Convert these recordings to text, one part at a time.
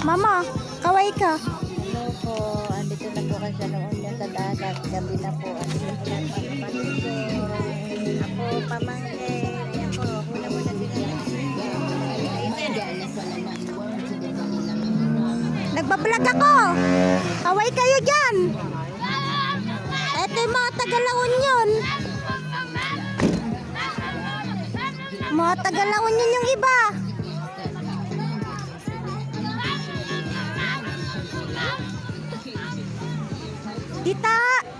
Mama, kaway ka. Hello po, andito na po kasi noon niya sa dagat. Gabi na po. Andito na po ang kapatid ko. Ako, pamangkin. Ayan po, muna sila. Nagbablog ako. Kaway kayo dyan. Eto yung mga Tagalaon yun. Mga Tagalaon yun yung iba.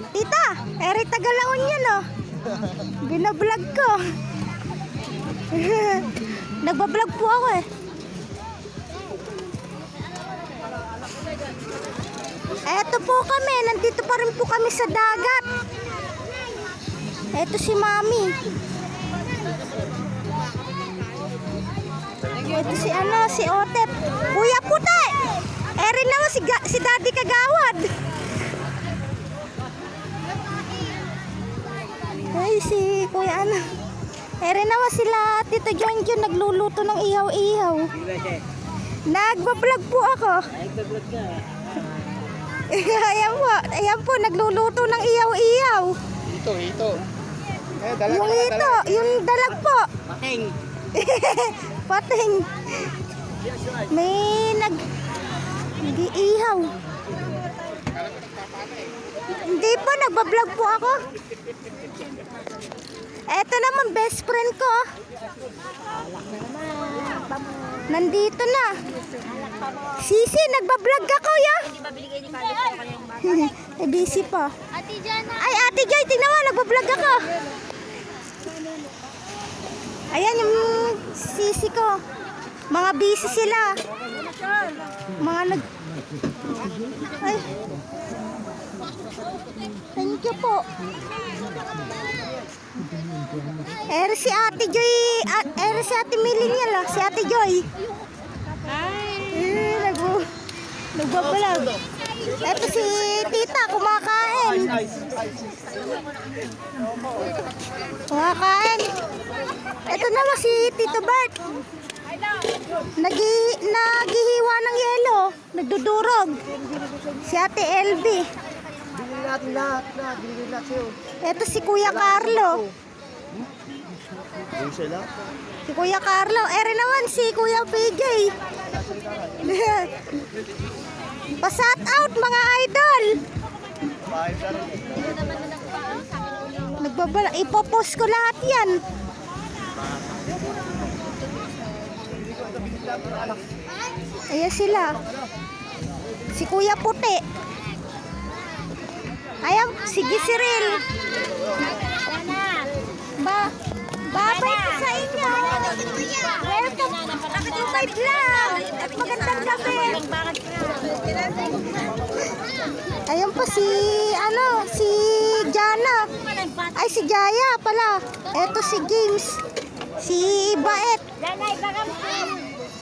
Tita, eri Tagalaon yun oh. Binablog ko. Nagbablog po ako eh. Eto po kami, nandito pa rin po kami sa dagat. Eto si Mami. Eto si Otep. Kuya Puti! Erin naman si Daddy Kagawad. Ay, si Kuya ano. Erin naman sila Tito Jonjon nagluluto ng ihaw-ihaw. Nagbablog po ako. Nagbablog ka. Ayan po, nagluluto ng ihaw-ihaw. Ito. Yung ito, yung dalag po. Pating. Pating. May nag-iihaw. Hindi po, nagbablog po ako. Eto naman, best friend ko. Nandito na. Sisi, nagbablog ako ya. Busy pa. Ay, Ate Joy, tingnan mo, nagbablog ako. Ayan yung sisi ko. Mga busy sila. Ay. Thank you po. Si Ate Joy, si Ate Millennial ah, si Ate Joy. Ay, nagbablog. Ito si Tita kumakain. Ito naman si Tito Bert. Naghihiwa ng yelo, nagdudurog. Si Ate LB. Bilhin natin lahat sa'yo. Ito si Kuya Carlo. Yung sila? Si Kuya Carlo. Ere naman si Kuya PJ. Pa-shout out mga idol. Nagbabala. Ipopost ko lahat yan. Ayan sila. Si Kuya Puti. Ayan, si Gisiril. Babay po sa inyo. Welcome. Nakatupay vlog. At magandang gabi. Ayan po si Jana. Ay, si Jaya pala. Eto si James. Si Baet.